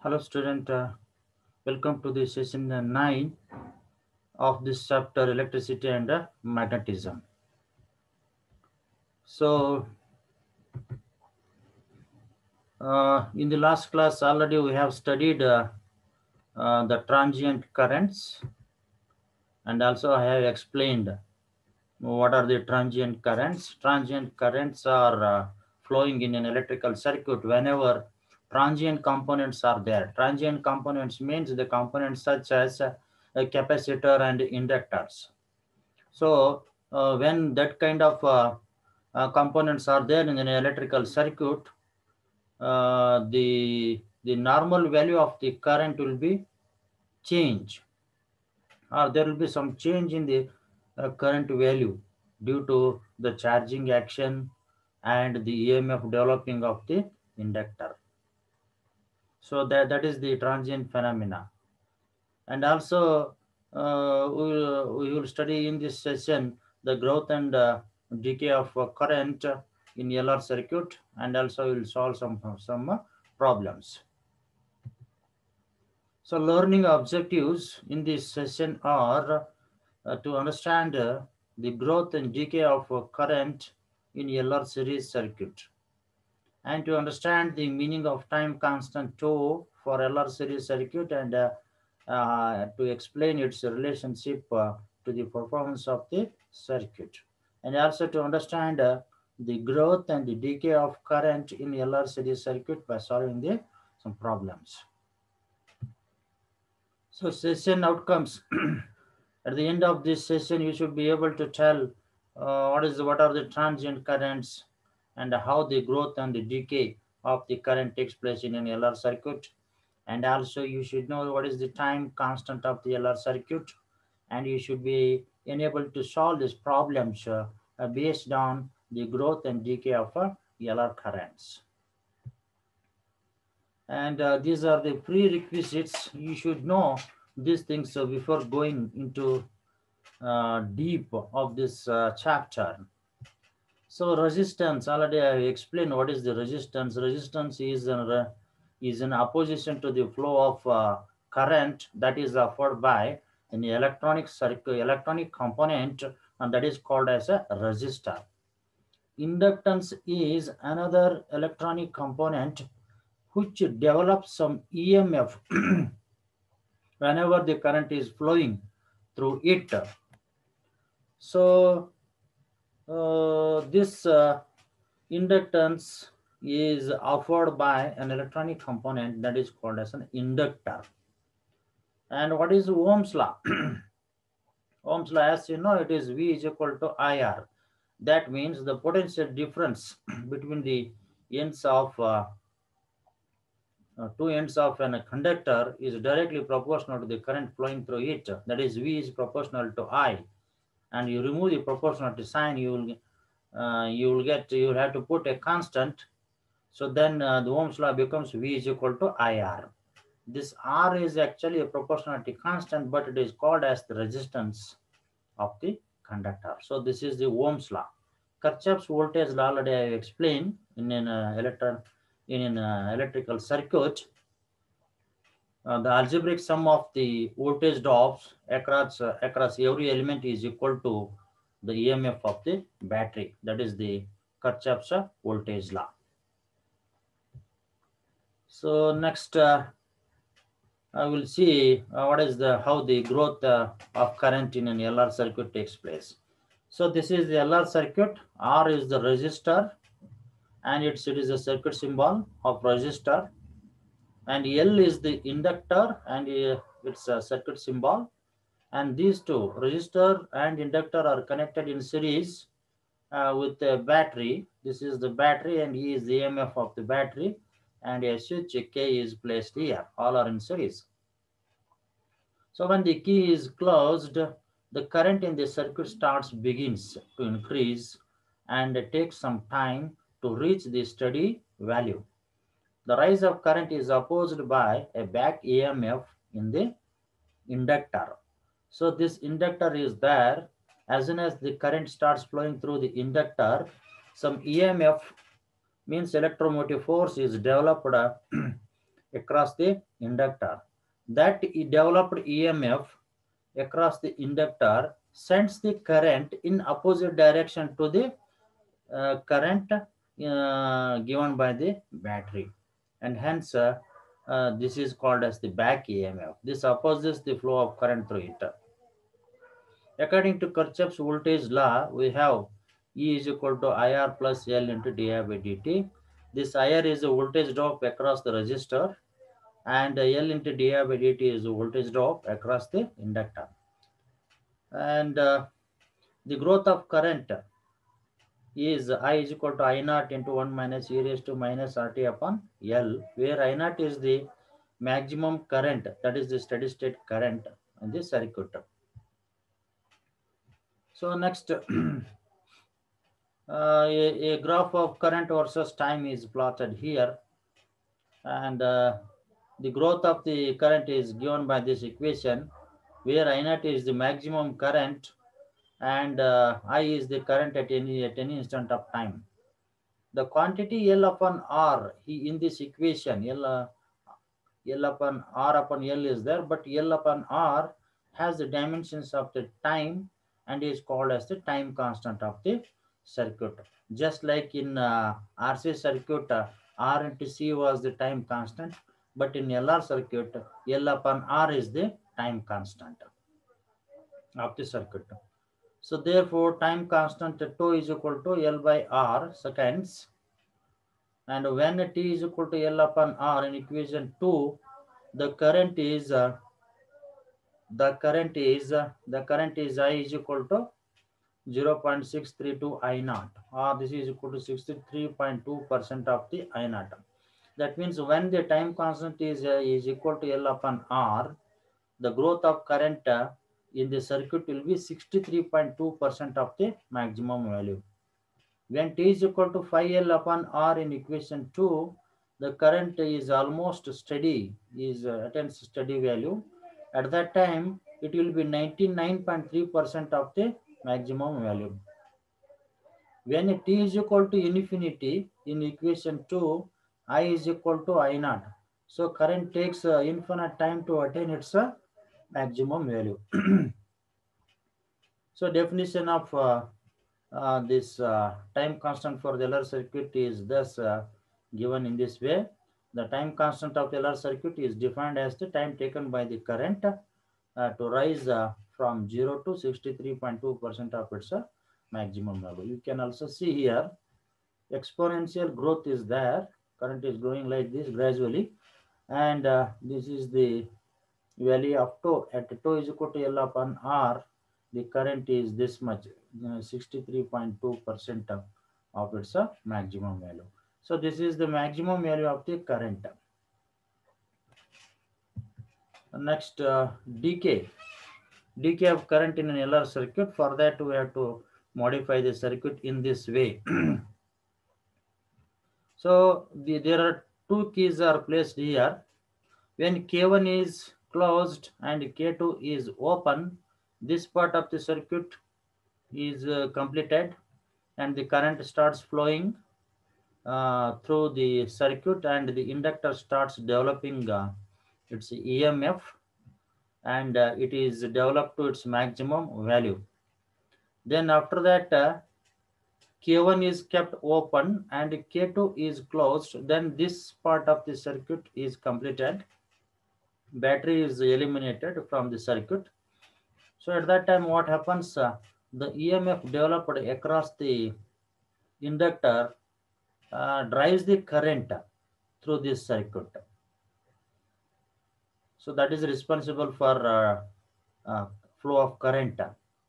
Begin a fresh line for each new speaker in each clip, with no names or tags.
Hello student, welcome to the session 9 of this chapter electricity and magnetism. So in the last class already we have studied the transient currents, and also I have explained what are the transient currents. Transient currents are flowing in an electrical circuit whenever transient components are there. Transient components means the components such as a capacitor and inductors. So when that kind of components are there in an electrical circuit, the normal value of the current will be change, or there will be some change in the current value due to the charging action and the EMF developing of the inductor. So that is the transient phenomena. And also we will study in this session the growth and decay of current in LR circuit, and also we will solve some problems. So learning objectives in this session are to understand the growth and decay of current in LR series circuit, and to understand the meaning of time constant tau for LR series circuit, and to explain its relationship to the performance of the circuit, and also to understand the growth and the decay of current in LR series circuit by solving some problems. So session outcomes. At the end of this session, you should be able to tell what are the transient currents and how the growth and the decay of the current takes place in an LR circuit. And also you should know what is the time constant of the LR circuit, and you should be enabled to solve these problems based on the growth and decay of LR currents. And these are the prerequisites. You should know these things before going into deep of this chapter. So resistance, already I explained what is the resistance. Resistance is an opposition to the flow of current that is offered by an electronic circuit, electronic component, and that is called as a resistor. Inductance is another electronic component which develops some EMF whenever the current is flowing through it. So this inductance is offered by an electronic component that is called as an inductor. And what is Ohm's law? Ohm's law, as you know, it is V is equal to IR. That means the potential difference between the ends of two ends of a conductor is directly proportional to the current flowing through it. That is, V is proportional to I. And you remove the proportionality sign, you will have to put a constant. So then the Ohm's law becomes V is equal to IR. This R is actually a proportionality constant, but it is called as the resistance of the conductor. So this is the Ohm's law. Kirchhoff's voltage law already I explained in an electrical circuit. The algebraic sum of the voltage drops across every element is equal to the EMF of the battery. That is the Kirchhoff's voltage law. So next I will see what is how the growth of current in an LR circuit takes place. So this is the LR circuit. R is the resistor, and it is a circuit symbol of resistor, and L is the inductor, and it's a circuit symbol. And these two, resistor and inductor, are connected in series with a battery. This is the battery, and E is the EMF of the battery, and a switch K is placed here. All are in series. So when the key is closed, the current in the circuit begins to increase, and it takes some time to reach the steady value. The rise of current is opposed by a back EMF in the inductor. So this inductor is there. As soon as the current starts flowing through the inductor, some EMF, means electromotive force, is developed across the inductor. That developed EMF across the inductor sends the current in opposite direction to the current given by the battery, and hence this is called as the back EMF. This opposes the flow of current through it. According to Kirchhoff's voltage law, we have E is equal to IR plus L into di by dt. This IR is the voltage drop across the resistor, and L into di by dt is the voltage drop across the inductor. And the growth of current is I is equal to I naught into 1 minus e raised to minus RT upon L, where I naught is the maximum current, that is the steady state current in this circuit. So next, a graph of current versus time is plotted here, and the growth of the current is given by this equation, where I naught is the maximum current and I is the current at any instant of time. The quantity L upon R in this equation, L upon R upon L is there, but L upon R has the dimensions of the time and is called as the time constant of the circuit. Just like in RC circuit, R into C was the time constant, but in LR circuit, L upon R is the time constant of the circuit. So therefore, time constant tau is equal to L by R seconds. And when t is equal to L upon R in equation 2, the current is I is equal to 0.632 I naught, or this is equal to 63.2% of the I naught. That means when the time constant is equal to L upon R, the growth of current in the circuit will be 63.2% of the maximum value. When t is equal to 5L upon R in equation 2, the current is almost steady, attains steady value. At that time, it will be 99.3% of the maximum value. When t is equal to infinity in equation 2, I is equal to I naught. So current takes infinite time to attain its maximum value. So definition of this time constant for the LR circuit is thus given in this way. The time constant of the LR circuit is defined as the time taken by the current to rise from 0 to 63.2% of its maximum value. You can also see here exponential growth is there. Current is growing like this gradually, and this is the value of tau. At tau is equal to L upon R, the current is this much, 63.2% of its maximum value. So this is the maximum value of the current. Next, decay of current in an LR circuit. For that, we have to modify the circuit in this way. So there are two keys are placed here. When K1 is closed and K2 is open, this part of the circuit is completed and the current starts flowing through the circuit, and the inductor starts developing its EMF, and it is developed to its maximum value. Then after that, K1 is kept open and K2 is closed. Then this part of the circuit is completed. Battery is eliminated from the circuit. So at that time, what happens? The EMF developed across the inductor drives the current through this circuit. So that is responsible for flow of current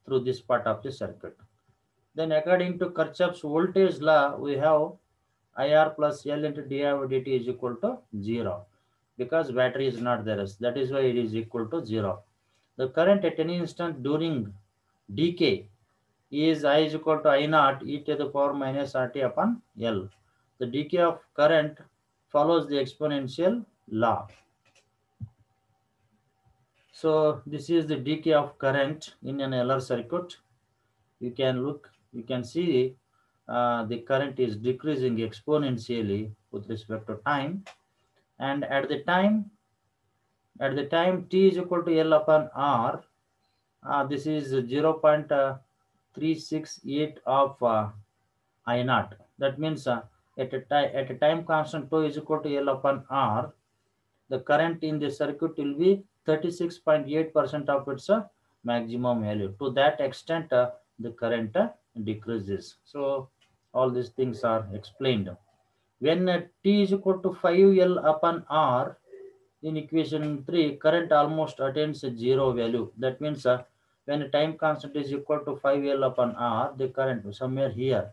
through this part of the circuit. Then according to Kirchhoff's voltage law, we have IR plus L into di by dt is equal to 0, because battery is not there. That is why it is equal to 0. The current at any instant during decay is I is equal to I naught e to the power minus RT upon L. The decay of current follows the exponential law. So this is the decay of current in an LR circuit. You can see the current is decreasing exponentially with respect to time, and at the time t is equal to L upon R, this is 0.368 of I naught. That means at a time constant tau is equal to L upon R, the current in the circuit will be 36.8% of its maximum value. To that extent, the current decreases. So all these things are explained. When t is equal to 5L upon R, in equation 3, current almost attains a zero value. That means when time constant is equal to 5L upon R, the current somewhere here,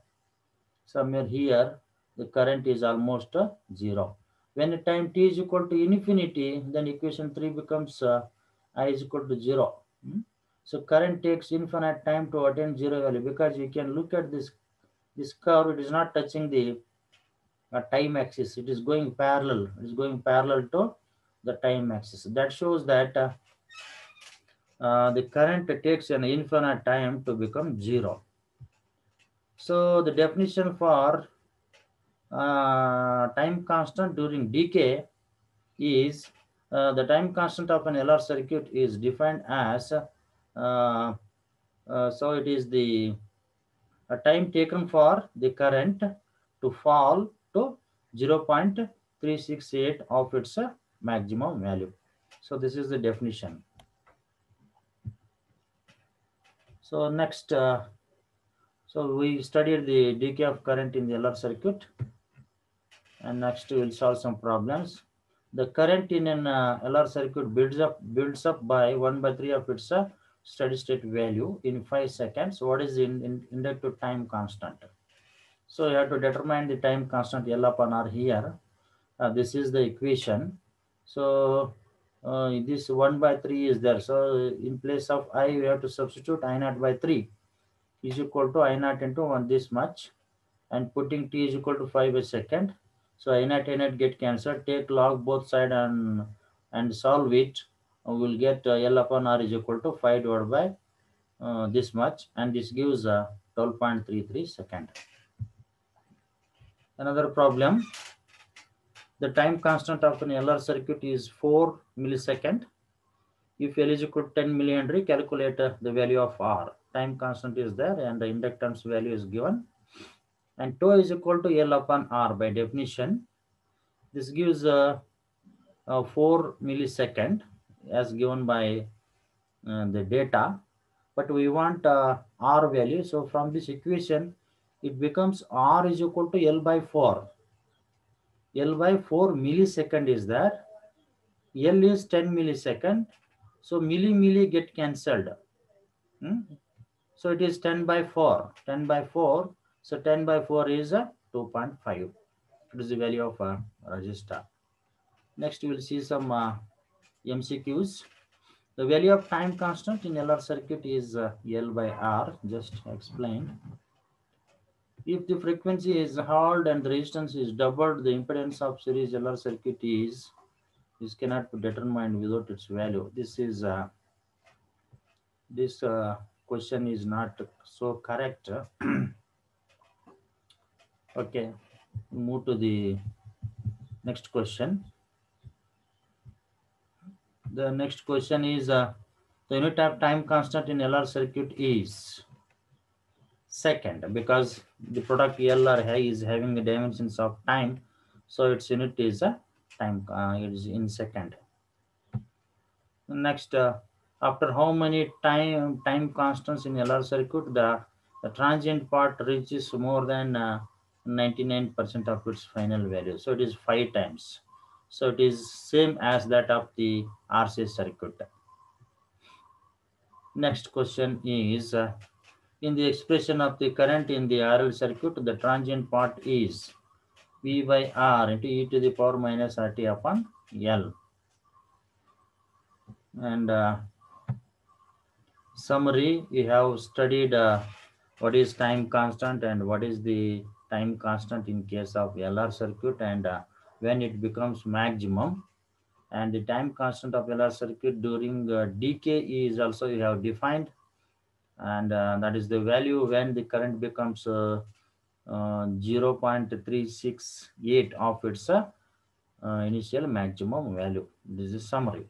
the current is almost zero. When time t is equal to infinity, then equation 3 becomes I is equal to 0. So current takes infinite time to attain zero value, because you can look at this curve, it is not touching the time axis, it is going parallel. It is going parallel to the time axis. That shows that the current takes an infinite time to become zero. So the definition for time constant during decay is the time constant of an LR circuit is defined as so it is the time taken for the current to fall to 0.368 of its maximum value. So this is the definition. So next, so we studied the decay of current in the LR circuit, and next we will solve some problems. The current in an LR circuit builds up by 1/3 of its steady state value in 5 seconds. What is the inductive time constant? So you have to determine the time constant L upon R here. This is the equation. So this 1/3 is there. So in place of I, we have to substitute I naught by 3 is equal to I naught into 1 this much, and putting t is equal to 5 a second. So I naught get cancelled. Take log both side and solve it. We'll get L upon R is equal to 5 divided by this much, and this gives 12.33 second. Another problem. The time constant of an LR circuit is 4 millisecond. If L is equal to 10 millihenry, calculate the value of R. Time constant is there and the inductance value is given. And tau is equal to L upon R by definition. This gives 4 millisecond as given by the data. But we want R value. So from this equation, it becomes R is equal to L by 4. L by 4 millisecond is there. L is 10 millisecond. So milli get cancelled. So it is 10 by 4. 10 by 4. So 10 by 4 is 2.5. It is the value of resistor. Next, we will see some MCQs. The value of time constant in LR circuit is L by R, just explained. If the frequency is held and the resistance is doubled, the impedance of series LR circuit is, this cannot be determined without its value. This is this question is not so correct. Okay, move to the next question. The next question is the unit of time constant in LR circuit is second, because the product LR is having the dimensions of time, so its unit is time. It is in second. Next, after how many time constants in LR circuit, the transient part reaches more than 99% of its final value. So it is 5 times. So it is same as that of the RC circuit. Next question is in the expression of the current in the RL circuit, the transient part is V by R into e to the power minus RT upon L. And summary, we have studied what is time constant and what is the time constant in case of LR circuit, and when it becomes maximum, and the time constant of LR circuit during decay is also you have defined, and that is the value when the current becomes 0.368 of its initial maximum value. This is summary,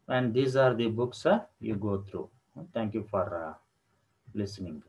and these are the books you go through. Thank you for listening.